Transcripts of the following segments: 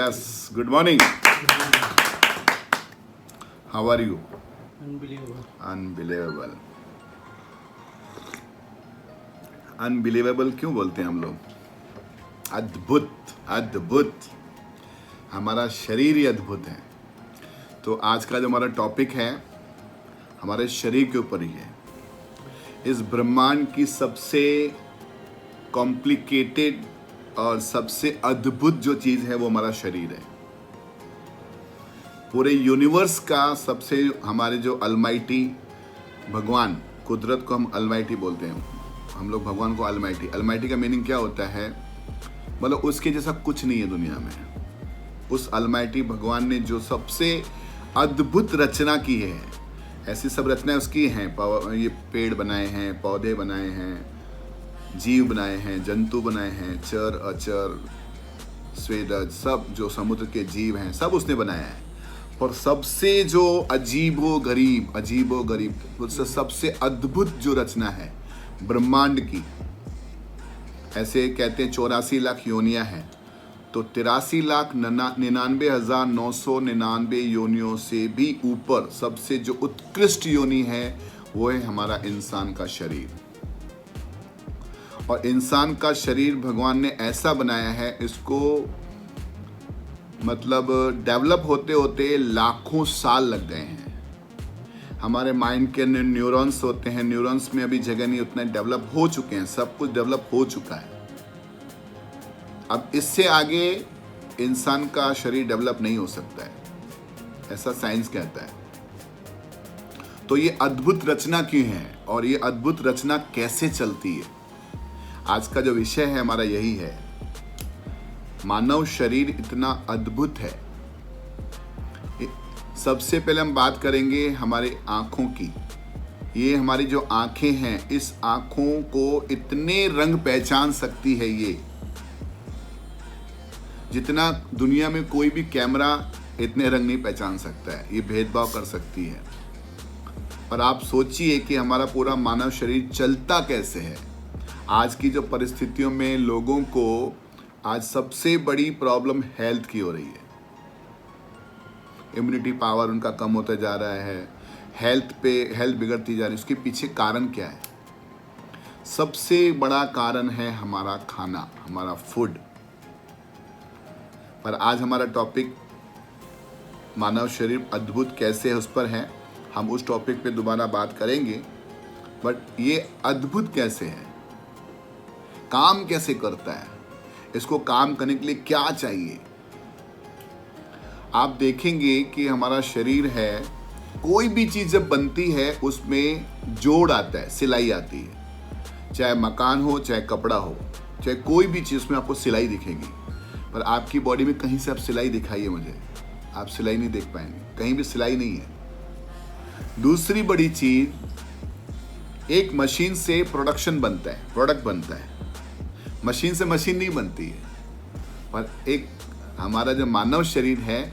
Yes, good morning. How are you? Unbelievable. Unbelievable क्यों बोलते हैं हम लोग? अद्भुत, अद्भुत. हमारा शरीर ही अद्भुत है. तो आज का जो हमारा टॉपिक है हमारे शरीर के ऊपर ही है. इस ब्रह्मांड की सबसे कॉम्प्लिकेटेड और सबसे अद्भुत जो चीज़ है वो हमारा शरीर है. पूरे यूनिवर्स का सबसे हमारे जो अलमाइटी भगवान, कुदरत को हम अलमाइटी बोलते हैं. हम लोग भगवान को अलमाइटी. अलमाइटी का मीनिंग क्या होता है? मतलब उसके जैसा कुछ नहीं है दुनिया में. उस अलमाइटी भगवान ने जो सबसे अद्भुत रचना की है, ऐसी सब रचनाएं उसकी हैं. ये पेड़ बनाए हैं, पौधे बनाए हैं, जीव बनाए हैं, जंतु बनाए हैं, चर अचर स्वेदज, सब जो समुद्र के जीव हैं सब उसने बनाया है. और सबसे जो अजीबो गरीब उससे सबसे अद्भुत जो रचना है ब्रह्मांड की, ऐसे कहते हैं 84 लाख योनियां हैं, तो 83,99,999 योनियों से भी ऊपर सबसे जो उत्कृष्ट योनि है वो है हमारा इंसान का शरीर. और इंसान का शरीर भगवान ने ऐसा बनाया है, इसको मतलब डेवलप होते होते लाखों साल लग गए हैं. हमारे माइंड के न्यूरॉन्स होते हैं, न्यूरॉन्स में अभी जगह नहीं, उतना डेवलप हो चुके हैं, सब कुछ डेवलप हो चुका है. अब इससे आगे इंसान का शरीर डेवलप नहीं हो सकता है, ऐसा साइंस कहता है. तो ये अद्भुत रचना क्यों है और ये अद्भुत रचना कैसे चलती है, आज का जो विषय है हमारा यही है. मानव शरीर इतना अद्भुत है. सबसे पहले हम बात करेंगे हमारे आँखों की. ये हमारी जो आँखें हैं, इस आँखों को इतने रंग पहचान सकती है ये, जितना दुनिया में कोई भी कैमरा इतने रंग नहीं पहचान सकता है. ये भेदभाव कर सकती है. और आप सोचिए कि हमारा पूरा मानव शरीर चलता कैसे है. आज की जो परिस्थितियों में लोगों को आज सबसे बड़ी प्रॉब्लम हेल्थ की हो रही है. इम्यूनिटी पावर उनका कम होता जा रहा है, हेल्थ बिगड़ती जा रही है. उसके पीछे कारण क्या है? सबसे बड़ा कारण है हमारा खाना, हमारा फूड. पर आज हमारा टॉपिक मानव शरीर अद्भुत कैसे है उस पर है. हम उस टॉपिक पे दोबारा बात करेंगे. बट ये अद्भुत कैसे है, काम कैसे करता है, इसको काम करने के लिए क्या चाहिए. आप देखेंगे कि हमारा शरीर है, कोई भी चीज़ जब बनती है उसमें जोड़ आता है, सिलाई आती है. चाहे मकान हो, चाहे कपड़ा हो, चाहे कोई भी चीज़ में आपको सिलाई दिखेगी. पर आपकी बॉडी में कहीं से आप सिलाई दिखाइए मुझे, आप सिलाई नहीं देख पाएंगे, कहीं भी सिलाई नहीं है. दूसरी बड़ी चीज़, एक मशीन से प्रोडक्शन बनता है, प्रोडक्ट बनता है. मशीन से मशीन नहीं बनती है. पर एक हमारा जो मानव शरीर है,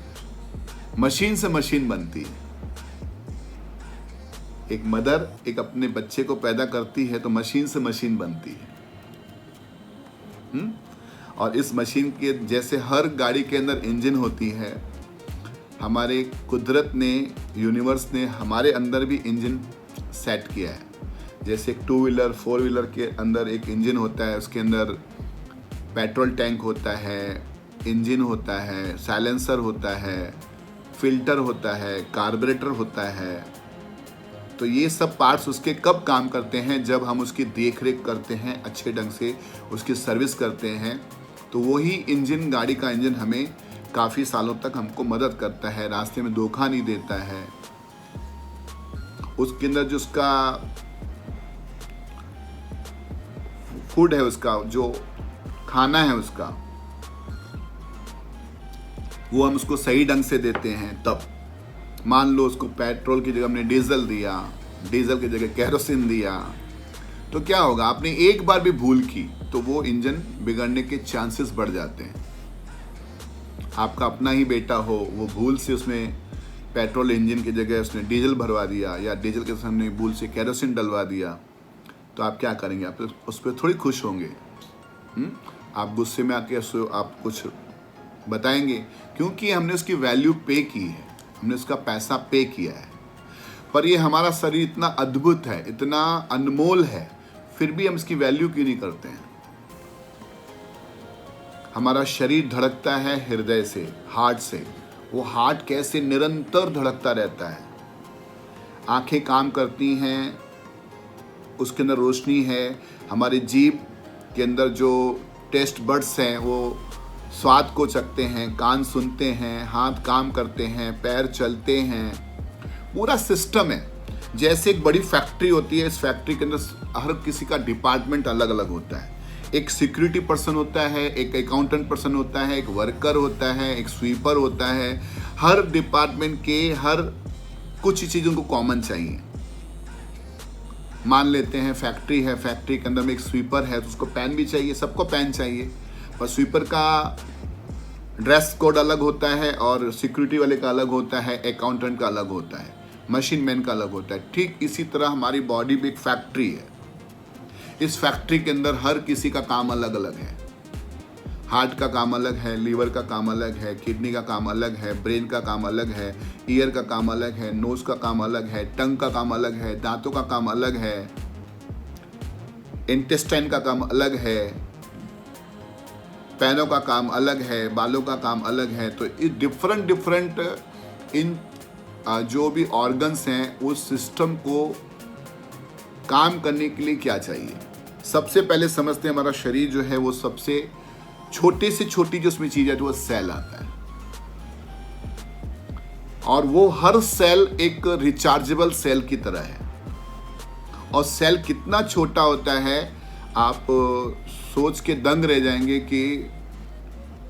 मशीन से मशीन बनती है. एक मदर एक अपने बच्चे को पैदा करती है तो मशीन से मशीन बनती है. और इस मशीन के जैसे हर गाड़ी के अंदर इंजन होती है, हमारे कुदरत ने, यूनिवर्स ने हमारे अंदर भी इंजन सेट किया है. जैसे 2 व्हीलर 4 व्हीलर के अंदर एक इंजन होता है, उसके अंदर पेट्रोल टैंक होता है, इंजन होता है, साइलेंसर होता है, फिल्टर होता है, कार्बोरेटर होता है. तो ये सब पार्ट्स उसके कब काम करते हैं? जब हम उसकी देख रेख करते हैं, अच्छे ढंग से उसकी सर्विस करते हैं. तो वही इंजन, गाड़ी का इंजन हमें काफ़ी सालों तक हमको मदद करता है, रास्ते में धोखा नहीं देता है. उसके अंदर जो उसका फूड है, उसका जो खाना है उसका, वो हम उसको सही ढंग से देते हैं. तब मान लो उसको पेट्रोल की जगह हमने डीजल दिया, डीजल की जगह केरोसिन दिया, तो क्या होगा? आपने एक बार भी भूल की तो वो इंजन बिगड़ने के चांसेस बढ़ जाते हैं. आपका अपना ही बेटा हो, वो भूल से उसमें पेट्रोल इंजन की जगह उसने डीजल भरवा दिया, या डीजल के सामने भूल से केरोसिन डलवा दिया, तो आप क्या करेंगे? आप उस पर थोड़ी खुश होंगे. आप गुस्से में आके आप कुछ बताएंगे, क्योंकि हमने उसकी वैल्यू पे की है, हमने उसका पैसा पे किया है। पर ये हमारा शरीर इतना अद्भुत है, इतना अनमोल है, फिर भी हम इसकी वैल्यू क्यों नहीं करते हैं। हमारा शरीर धड़कता है हृदय से, हार्ट से। वो हार्ट कैसे निरंतर धड़कता रहता है। आंखें काम करती हैं, उसके अंदर रोशनी है। हमारे जीभ के अंदर जो टेस्ट बड्स हैं वो स्वाद को चखते हैं, कान सुनते हैं, हाथ काम करते हैं, पैर चलते हैं। पूरा सिस्टम है। जैसे एक बड़ी फैक्ट्री होती है, इस फैक्ट्री के अंदर हर किसी का डिपार्टमेंट अलग अलग होता है। एक सिक्योरिटी पर्सन होता है, एक अकाउंटेंट पर्सन होता है, एक वर्कर होता है, एक स्वीपर होता है। हर डिपार्टमेंट के हर कुछ चीज़ों को कॉमन चाहिए। मान लेते हैं फैक्ट्री है, फैक्ट्री के अंदर में एक स्वीपर है, तो उसको पैन भी चाहिए, सबको पैन चाहिए। पर स्वीपर का ड्रेस कोड अलग होता है और सिक्योरिटी वाले का अलग होता है, अकाउंटेंट का अलग होता है, मशीन मैन का अलग होता है। ठीक इसी तरह हमारी बॉडी भी एक फैक्ट्री है। इस फैक्ट्री के अंदर हर किसी का काम अलग अलग है। हार्ट का काम अलग है, लीवर का काम अलग है, किडनी का काम अलग है, ब्रेन का काम अलग है, ईयर का काम अलग है, नोज का काम अलग है, टंग का काम अलग है, दांतों का काम अलग है, इंटेस्टाइन का काम अलग है, पैनों का काम अलग है, बालों का काम अलग है। तो इस डिफरेंट इन जो भी ऑर्गन्स हैं उस सिस्टम को काम करने के लिए क्या चाहिए। सबसे पहले समझते हैं हमारा शरीर जो है वो सबसे छोटे से छोटी जो उसमें चीज है तो वो सेल आता है। और वो हर सेल एक रिचार्जेबल सेल की तरह है। और सेल कितना छोटा होता है आप सोच के दंग रह जाएंगे कि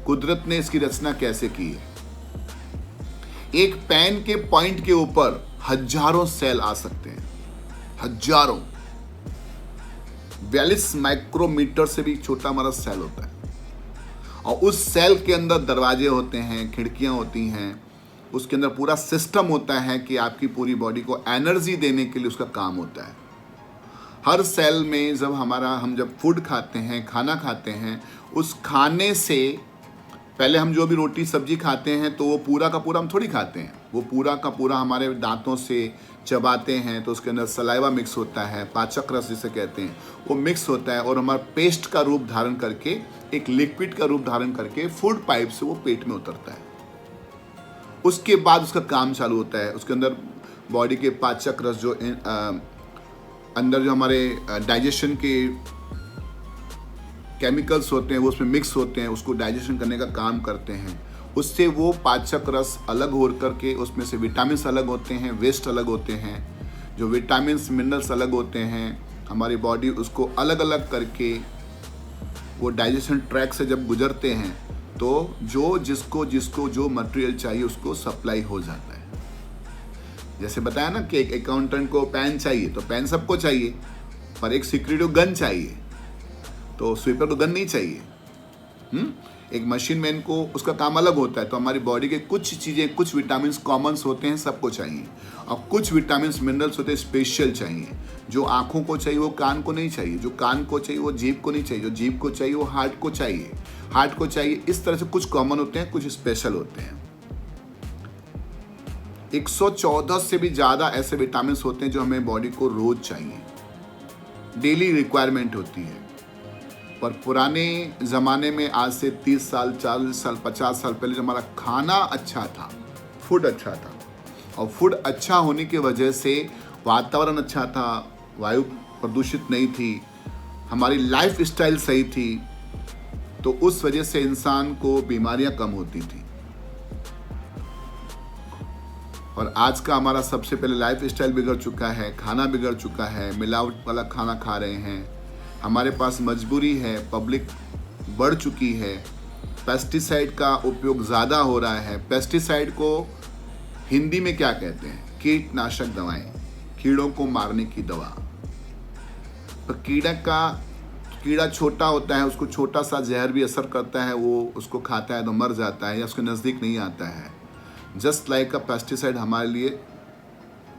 कुदरत ने इसकी रचना कैसे की है। एक पेन के पॉइंट के ऊपर हजारों सेल आ सकते हैं, हजारों। 42 माइक्रोमीटर से भी छोटा हमारा सेल होता है। और उस सेल के अंदर दरवाजे होते हैं, खिड़कियां होती हैं, उसके अंदर पूरा सिस्टम होता है कि आपकी पूरी बॉडी को एनर्जी देने के लिए उसका काम होता है। हर सेल में हम जब फूड खाते हैं, खाना खाते हैं, उस खाने से पहले हम जो भी रोटी सब्जी खाते हैं तो वो पूरा का पूरा हम थोड़ी खाते हैं। वो पूरा का पूरा हमारे दांतों से चबाते हैं तो उसके अंदर सलाइवा मिक्स होता है, पाचक रस जिसे कहते हैं, वो मिक्स होता है और हमारा पेस्ट का रूप धारण करके, एक लिक्विड का रूप धारण करके फूड पाइप से वो पेट में उतरता है। उसके बाद उसका काम चालू होता है। उसके अंदर बॉडी के पाचक रस जो अंदर जो हमारे डाइजेशन के केमिकल्स होते हैं वो उसमें मिक्स होते हैं, उसको डाइजेशन करने का काम करते हैं। उससे वो पाचक रस अलग हो करके उसमें से विटामिन्स अलग होते हैं, वेस्ट अलग होते हैं। जो विटामिन्स मिनरल्स अलग होते हैं, हमारी बॉडी उसको अलग अलग करके वो डाइजेशन ट्रैक से जब गुजरते हैं तो जो जिसको जो मटेरियल चाहिए उसको सप्लाई हो जाता है। जैसे बताया ना कि एक अकाउंटेंट को पेन चाहिए तो पेन सबको चाहिए, पर एक सिक्योरिटी को गन चाहिए तो स्वीपर को गन नहीं चाहिए। एक मशीन मैन को उसका काम अलग होता है। तो हमारी बॉडी के कुछ चीज़ें, कुछ विटामिन्स कॉमन्स होते हैं, सबको चाहिए। और कुछ विटामिन्स मिनरल्स होते हैं स्पेशल चाहिए। जो आँखों को चाहिए वो कान को नहीं चाहिए, जो कान को चाहिए वो जीभ को नहीं चाहिए, जो जीभ को चाहिए वो हार्ट को चाहिए, हार्ट को चाहिए। इस तरह से कुछ कॉमन होते हैं, कुछ स्पेशल होते हैं। 114 से भी ज़्यादा ऐसे विटामिन्स होते हैं जो हमें बॉडी को रोज चाहिए, डेली रिक्वायरमेंट होती है। पर पुराने ज़माने में आज से 30 साल, 40 साल, 50 साल पहले जो हमारा खाना अच्छा था, फूड अच्छा था, और फूड अच्छा होने की वजह से वातावरण अच्छा था, वायु प्रदूषित नहीं थी, हमारी लाइफ स्टाइल सही थी, तो उस वजह से इंसान को बीमारियां कम होती थी। और आज का हमारा सबसे पहले लाइफ स्टाइल बिगड़ चुका है, खाना बिगड़ चुका है, मिलावट वाला खाना खा रहे हैं। हमारे पास मजबूरी है, पब्लिक बढ़ चुकी है, पेस्टिसाइड का उपयोग ज़्यादा हो रहा है। पेस्टिसाइड को हिंदी में क्या कहते हैं? कीटनाशक दवाएं, कीड़ों को मारने की दवा। पर कीड़ा छोटा होता है, उसको छोटा सा जहर भी असर करता है, वो उसको खाता है तो मर जाता है या उसके नज़दीक नहीं आता है। जस्ट लाइक अ पेस्टिसाइड हमारे लिए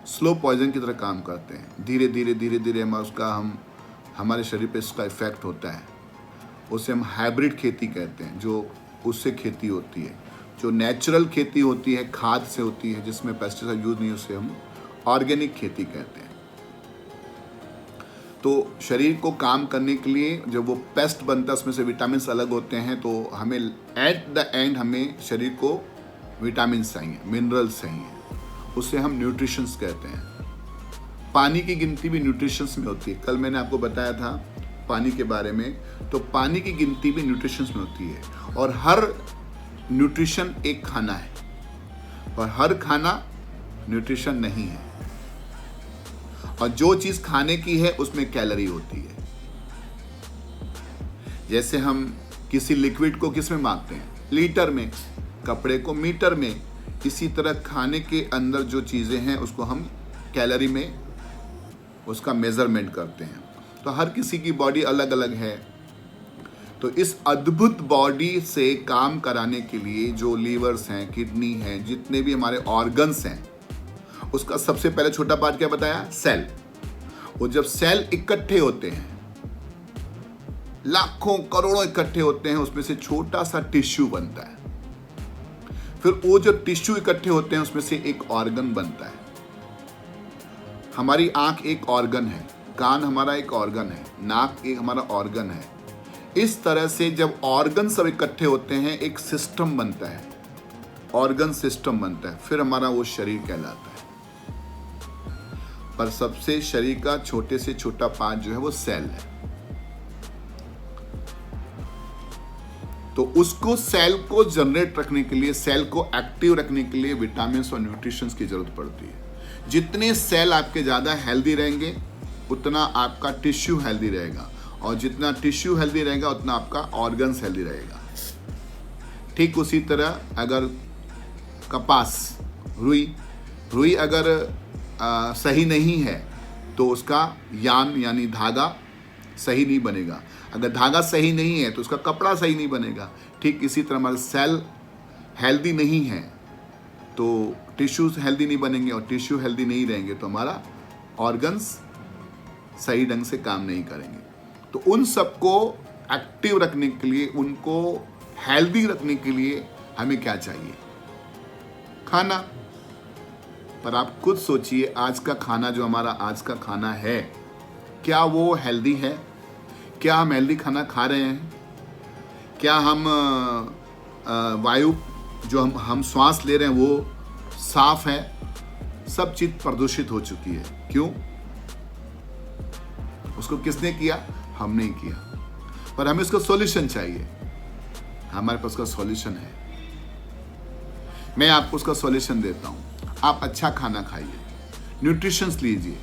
स्लो पॉइजन की तरह काम करते हैं। धीरे धीरे हमारे शरीर पे इसका इफेक्ट होता है। उसे हम हाइब्रिड खेती कहते हैं, जो उससे खेती होती है। जो नेचुरल खेती होती है, खाद से होती है, जिसमें पेस्टिसाइड यूज नहीं, उससे हम ऑर्गेनिक खेती कहते हैं। तो शरीर को काम करने के लिए जब वो पेस्ट बनता है, उसमें से विटामिन अलग होते हैं, तो हमें एट द एंड हमें शरीर को विटामिन चाहिए, मिनरल्स चाहिए, उससे हम न्यूट्रिशंस कहते हैं। पानी की गिनती भी न्यूट्रिशंस में होती है। कल मैंने आपको बताया था पानी के बारे में, तो पानी की गिनती भी न्यूट्रिशंस में होती है। और हर न्यूट्रिशन एक खाना है, और हर खाना न्यूट्रिशन नहीं है। और जो चीज खाने की है उसमें कैलोरी होती है। जैसे हम किसी लिक्विड को किस में मापते हैं? लीटर में, कपड़े को मीटर में। इसी तरह खाने के अंदर जो चीजें हैं उसको हम कैलोरी में उसका मेजरमेंट करते हैं। तो हर किसी की बॉडी अलग अलग है। तो इस अद्भुत बॉडी से काम कराने के लिए जो लीवर्स हैं, किडनी हैं, जितने भी हमारे ऑर्गन्स हैं, उसका सबसे पहले छोटा पार्ट क्या बताया? सेल। और जब सेल इकट्ठे होते हैं, लाखों करोड़ों इकट्ठे होते हैं, उसमें से छोटा सा टिश्यू बनता है। फिर वो जो टिश्यू इकट्ठे होते हैं उसमें से एक ऑर्गन बनता है। हमारी आंख एक ऑर्गन है, कान हमारा एक ऑर्गन है, नाक एक हमारा ऑर्गन है। इस तरह से जब ऑर्गन सब इकट्ठे होते हैं एक सिस्टम बनता है, ऑर्गन सिस्टम बनता है, फिर हमारा वो शरीर कहलाता है। पर सबसे शरीर का छोटे से छोटा पार्ट जो है वो सेल है। तो उसको, सेल को जनरेट रखने के लिए, सेल को एक्टिव रखने के लिए विटामिन और न्यूट्रिशंस की जरूरत पड़ती है। जितने सेल आपके ज़्यादा हेल्दी रहेंगे उतना आपका टिश्यू हेल्दी रहेगा, और जितना टिश्यू हेल्दी रहेगा उतना आपका ऑर्गन्स हेल्दी रहेगा। ठीक उसी तरह अगर कपास, रुई अगर सही नहीं है तो उसका यान यानी धागा सही नहीं बनेगा। अगर धागा सही नहीं है तो उसका कपड़ा सही नहीं बनेगा। ठीक इसी तरह हमारे सेल हेल्दी नहीं है तो टिश्यूज हेल्दी नहीं बनेंगे, और टिश्यू हेल्दी नहीं रहेंगे तो हमारा ऑर्गन्स सही ढंग से काम नहीं करेंगे। तो उन सबको एक्टिव रखने के लिए, उनको हेल्दी रखने के लिए हमें क्या चाहिए? खाना। पर आप खुद सोचिए, आज का खाना जो हमारा आज का खाना है, क्या वो हेल्दी है? क्या हम हेल्दी खाना खा रहे हैं? क्या हम वायु जो हम श्वास ले रहे हैं वो साफ है? सब चीज प्रदूषित हो चुकी है। क्यों? उसको किसने किया? हमने ही किया। पर हमें उसका सॉल्यूशन चाहिए। हमारे पास उसका सॉल्यूशन है। मैं आपको उसका सॉल्यूशन देता हूं। आप अच्छा खाना खाइए, न्यूट्रिशंस लीजिए।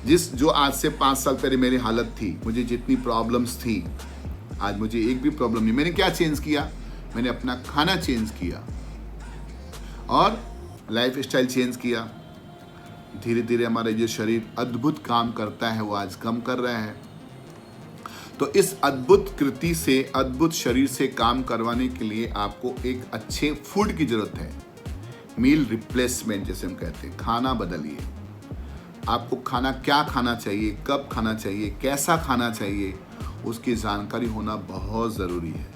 जो आज से 5 साल पहले मेरी हालत थी, मुझे जितनी प्रॉब्लम्स थी, आज मुझे एक भी प्रॉब्लम नहीं। मैंने क्या चेंज किया? मैंने अपना खाना चेंज किया और लाइफ स्टाइल चेंज किया। धीरे धीरे हमारा ये शरीर अद्भुत काम करता है, वो आज कम कर रहा है। तो इस अद्भुत कृति से, अद्भुत शरीर से काम करवाने के लिए आपको एक अच्छे फूड की जरूरत है। मील रिप्लेसमेंट जैसे हम कहते हैं। खाना बदलिए। आपको खाना क्या खाना चाहिए, कब खाना चाहिए, कैसा खाना चाहिए, उसकी जानकारी होना बहुत जरूरी है।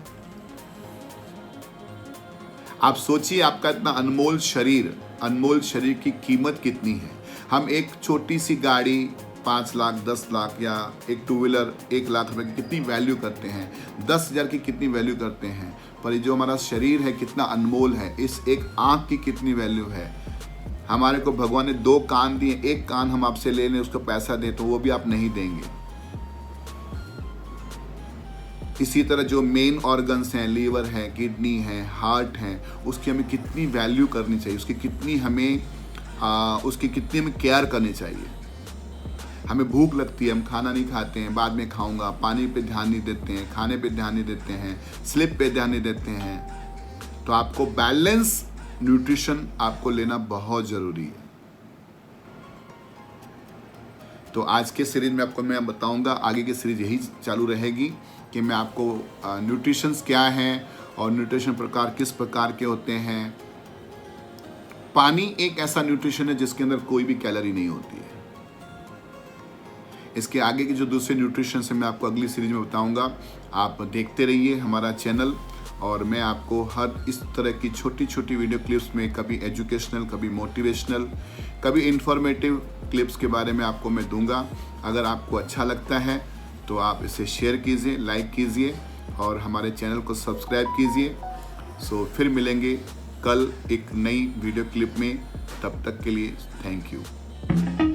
आप सोचिए, आपका इतना अनमोल शरीर की कीमत कितनी है। हम एक छोटी सी गाड़ी 5 लाख, 10 लाख या एक 2 व्हीलर 1 लाख रुपए की कितनी वैल्यू करते हैं, 10,000 की कितनी वैल्यू करते हैं। पर ये जो हमारा शरीर है कितना अनमोल है। इस एक आँख की कितनी वैल्यू है। हमारे को भगवान ने 2 कान दिए, एक कान हम आपसे ले लें, उसको पैसा दें तो वो भी आप नहीं देंगे। इसी तरह जो मेन ऑर्गन्स हैं, लीवर है, किडनी है, हार्ट है, उसकी हमें कितनी वैल्यू करनी चाहिए, उसकी कितनी हमें केयर करनी चाहिए। हमें भूख लगती है, हम खाना नहीं खाते हैं, बाद में खाऊंगा, पानी पे ध्यान नहीं देते हैं, खाने पे ध्यान नहीं देते हैं, स्लिप पे ध्यान नहीं देते हैं। तो आपको बैलेंस न्यूट्रिशन आपको लेना बहुत जरूरी है। तो आज के सीरीज में आपको मैं बताऊंगा, आगे की सीरीज यही चालू रहेगी कि मैं आपको न्यूट्रिशंस क्या हैं और न्यूट्रिशन प्रकार किस प्रकार के होते हैं। पानी एक ऐसा न्यूट्रिशन है जिसके अंदर कोई भी कैलोरी नहीं होती है। इसके आगे के जो दूसरे न्यूट्रिशन है मैं आपको अगली सीरीज में बताऊंगा। आप देखते रहिए हमारा चैनल और मैं आपको हर इस तरह की छोटी छोटी वीडियो क्लिप्स में कभी एजुकेशनल, कभी मोटिवेशनल, कभी इंफॉर्मेटिव क्लिप्स के बारे में आपको मैं दूंगा। अगर आपको अच्छा लगता है तो आप इसे शेयर कीजिए, लाइक कीजिए और हमारे चैनल को सब्सक्राइब कीजिए। सो फिर मिलेंगे कल एक नई वीडियो क्लिप में। तब तक के लिए थैंक यू।